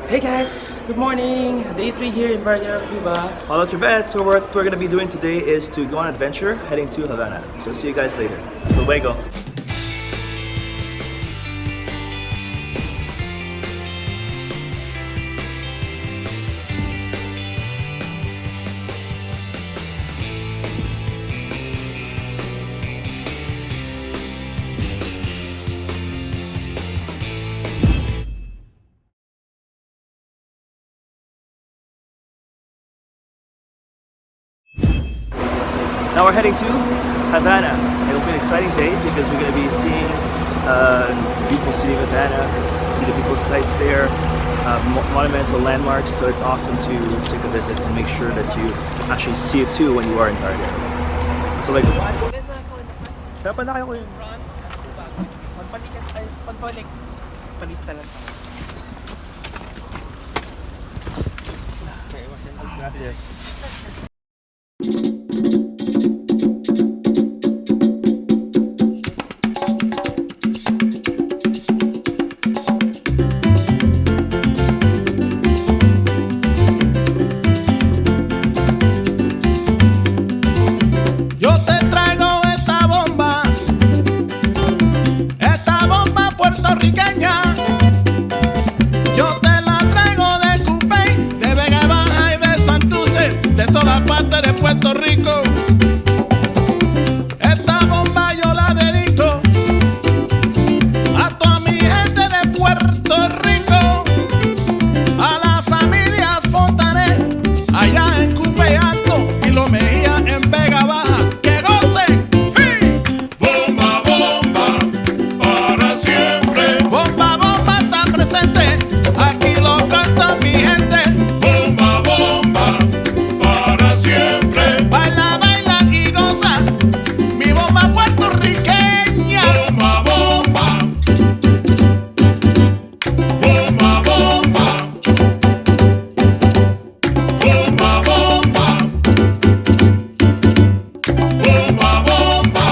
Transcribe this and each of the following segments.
Hey guys, good morning. Day 3 here in Boca de Cuba. Hello Javette. So what we're going to be doing today is to go on an adventure heading to Havana. So see you guys later. Hasta luego. Now we're heading to Havana. It'll be an exciting day because we're going to be seeing the beautiful city of Havana, see the beautiful sights there, monumental landmarks. So it's awesome to take a visit and make sure that you actually see it too when you are in our area. So like, Dapat na kayo ko yung front. Pagpalit na lang. gracias. Puerto Rico, esta bomba yo la dedico a toda mi gente de Puerto Rico, a la familia Fontanet, allá en Cuba y Alto y Lo Mejía en Vega Baja, que gocen. ¡Sí! Bomba, bomba, para siempre. Bomba, bomba está presente, aquí lo canta mi gente. Bomba, bomba, para siempre. Baila, baila y goza, mi bomba puertorriqueña. Bomba, bomba, bomba, bomba, bomba, bomba, bomba,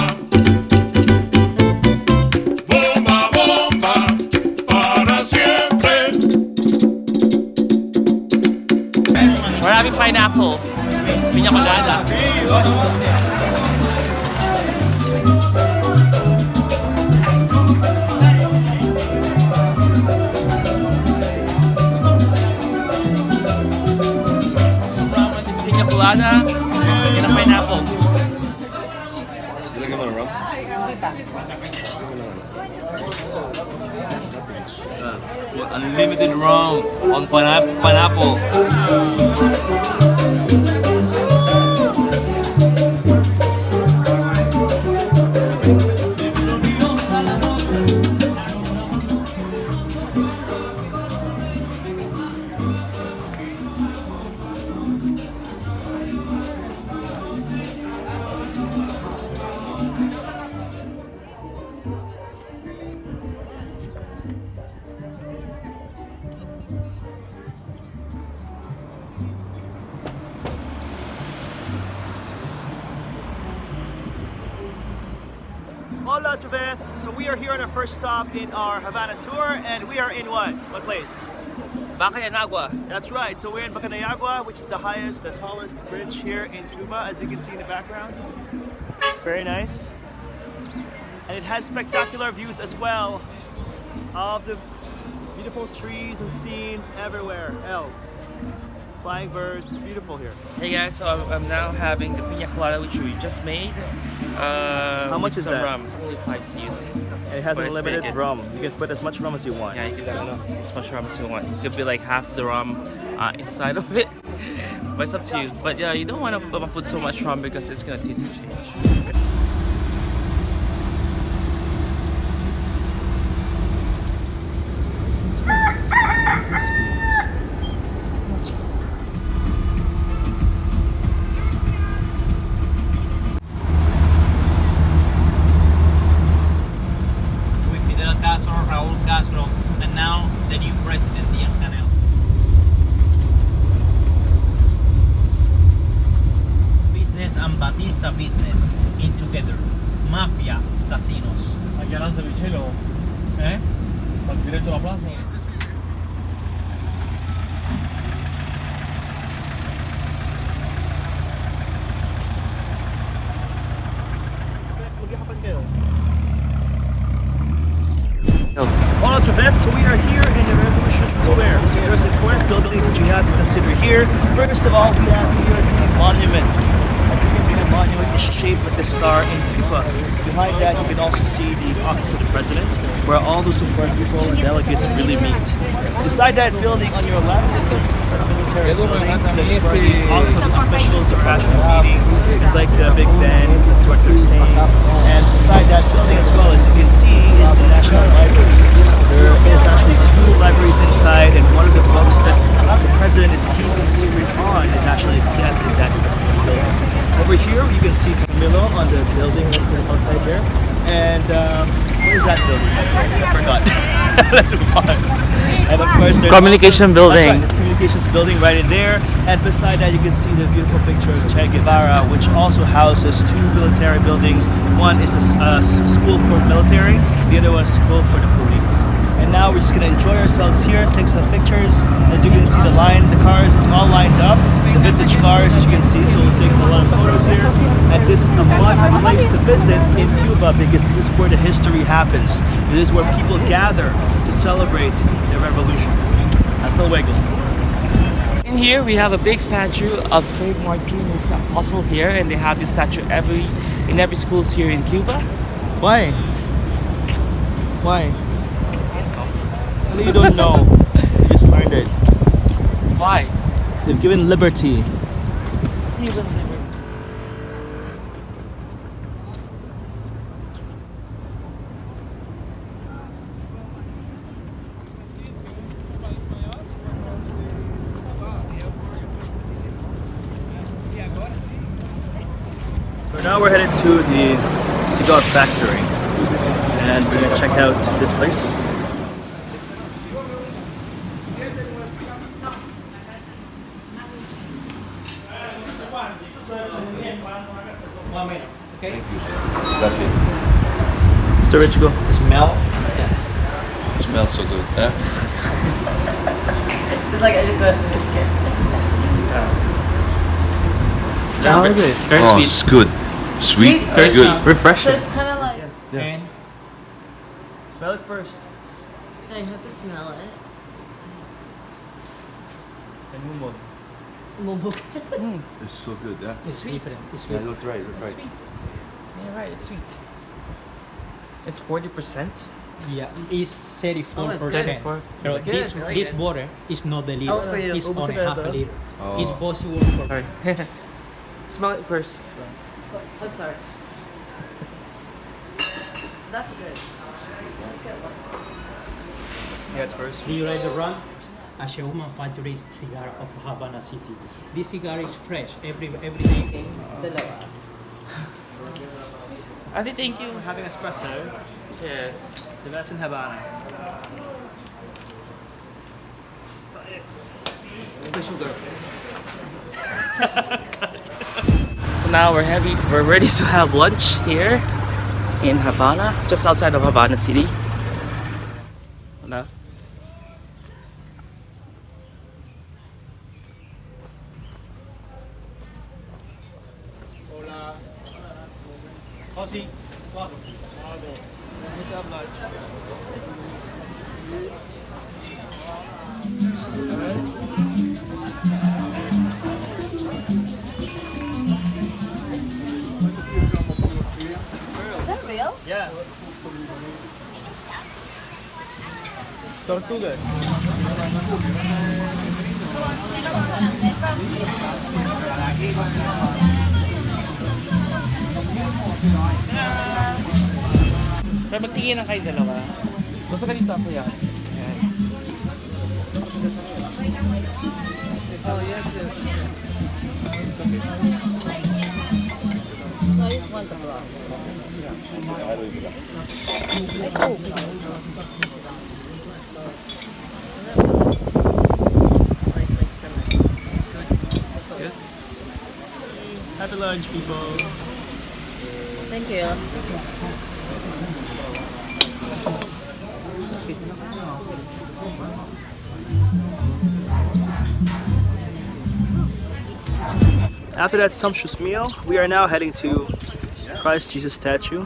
bomba, bomba, bomba, para siempre. We're having pineapple. Piña colada. Some rum with this piña colada and a pineapple. You like another rum? Unlimited rum on pineapple. Hola Javette. So we are here on our first stop in our Havana tour, and we are in what? What place? Boca de Agua. That's right. So we're in Boca de Agua, which is the highest, the tallest bridge here in Cuba, as you can see in the background. Very nice. And it has spectacular views as well of the beautiful trees and scenes everywhere else. Flying birds, it's beautiful here. Hey guys, so I'm now having the piña colada which we just made. How much is some that? rum. It's only 5 CUC. And it has But it's unlimited pretty good. rum. You can put as much rum as you want. Yeah, you can put as much rum as you want. It could be like half the rum inside of it. But it's up to you. But yeah, you don't want to put so much rum because it's gonna taste and change. And now the new president, Diaz-Canel. Business and Batista business into to consider here. First of all, we have here the monument. As you can see, the monument is shaped like the star in Cuba. Behind that, you can also see the office of the president, where all those important people and delegates really meet. Beside that building on your left is a military building. That's where also the officials are actually meeting. It's like the Big Ben, that's what they're saying. And beside that building as well, as you can see, is the National Library. There is actually 2 libraries inside, and one of the books that the president is keeping secrets on is actually kept in that building. Over here, you can see Camilo on the building that's outside there. And what is that building? I forgot. Let's move on. And of course, there's Communication building. That's right, there's communications building right in there. And beside that, you can see the beautiful picture of Che Guevara, which also houses 2 military buildings. One is a school for military, the other one is a school for the police. And now we're just gonna enjoy ourselves here, take some pictures. As you can see, the cars all lined up, the vintage cars, as you can see. So we'll take a lot of photos here. And this is a must place to visit in Cuba because this is where the history happens. This is where people gather to celebrate the revolution. Hasta luego. In here we have a big statue of Saint Martin, who's the apostle here, and they have this statue in every schools here in Cuba. Why? Why? You don't know. You just learned it. Why? They've given liberty. So now we're headed to the cigar factory, and we're gonna check out this place. Mr. Rich, go. Smell? Yes. It smells so good. Yeah. It's like I just went. How is it? Very Oh, sweet. it's good. Sweet. Very It's good. sweet. Refreshing. So it's kind of like And Smell it first. I have to smell it. And mumog. Mubuk. It's so good. Yeah. it's Sweet. different. It's Yeah, sweet. look right. Look right. Sweet. Yeah, right. It's sweet. It's 40%. Yeah, it's 34%. 34. Pero It's good. this I like this it. water is not the liter. Oh, for you. It's Ubus only na half a ito. liter. Oh. It's possible for Sorry. Smell it first. Oh, sorry. That's good. Let's get one. Yeah, it's first. Do you like the run? Ashew manufactures cigar of Havana City. This cigar is fresh every day. Dalawa. Ate, thank you. We're having espresso. Yes. The best in Havana. So now we're ready to have lunch here in Havana, just outside of Havana City. Hello. Is that real? Yeah. Tortugas. Pero magtingin na kayo dalawa. Basta ka dito ako yan. Ayan. Oh, yeah, too. I just want the broth. Like my stomach. Good. Happy lunch, people. Thank you. After that sumptuous meal, we are now heading to Christ Jesus statue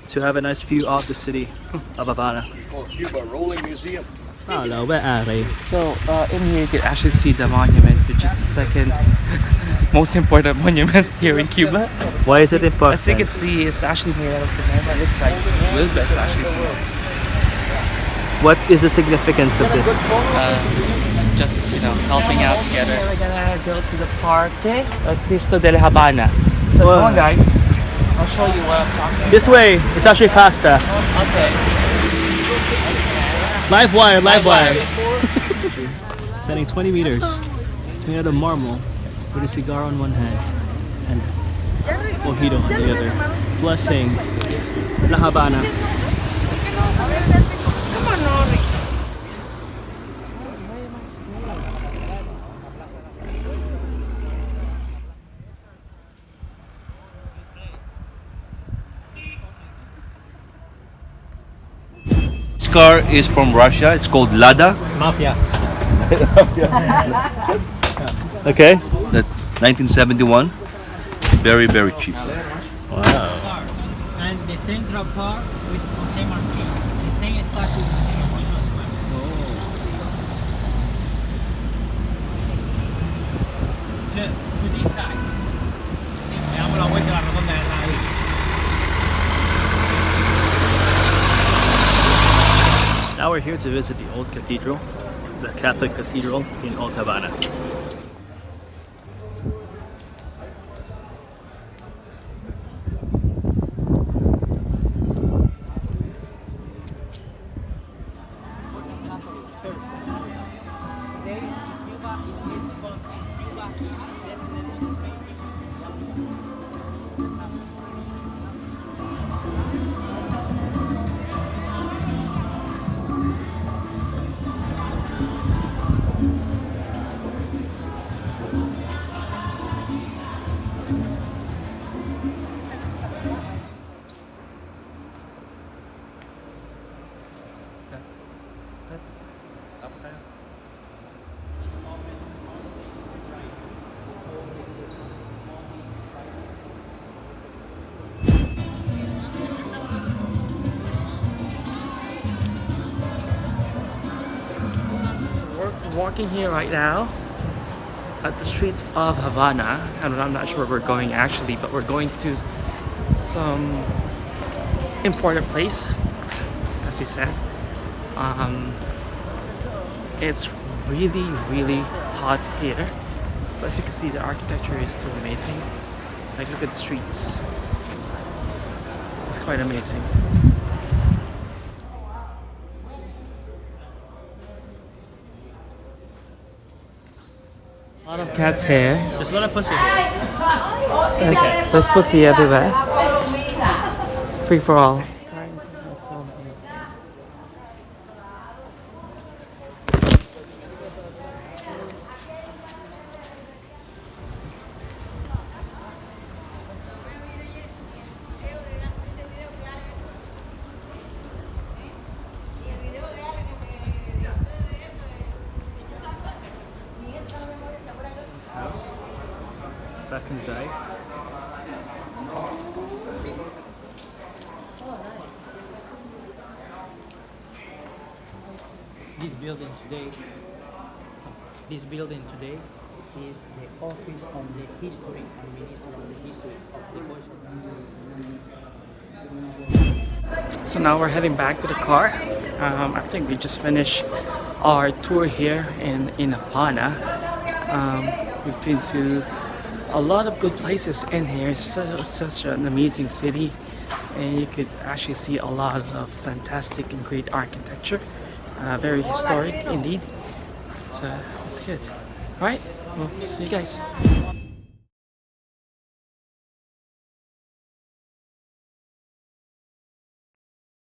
to have a nice view of the city of Havana. Cuba Rolling Museum. So in here you can actually see the monument, which is the second most important monument here in Cuba. Why is it important? As you can see, it's actually made out of cement. It looks like Wilbus actually cement. What is the significance of this? Just helping out together. We're gonna go to the park, okay? Cristo de la Havana. So come on, guys. I'll show you what I'm talking about. This way. It's actually faster. Okay. Live wire. wires. Standing 20 meters. It's made out of marble with a cigar on one hand and mojito on the other. Blessing La Habana. Cigar is from Russia. It's called Lada. Mafia. Okay. That's 1971. Very, very cheap. Wow. And the central part with Jose Marti, the same statue in Emotion Square. Look, to this side. Le damos la vuelta a la redonda de la ahí. Now we're here to visit the old cathedral, the Catholic Cathedral in Old Havana. Walking here right now at the streets of Havana, and I'm not sure where we're going actually, but we're going to some important place, as he said. It's really, really hot here, but as you can see, the architecture is so amazing. Like, look at the streets. It's quite amazing. A lot of cats here. There's a lot of pussy here. There's pussy everywhere. Free for all. House back in the day. This building today is the office of the history and minister of the history of the Boca. So now we're heading back to the car. I think we just finished our tour here in Havana. We've been to a lot of good places in here. It's such an amazing city, and you could actually see a lot of fantastic and great architecture. Very historic indeed. So it's good. All right, well, see you guys.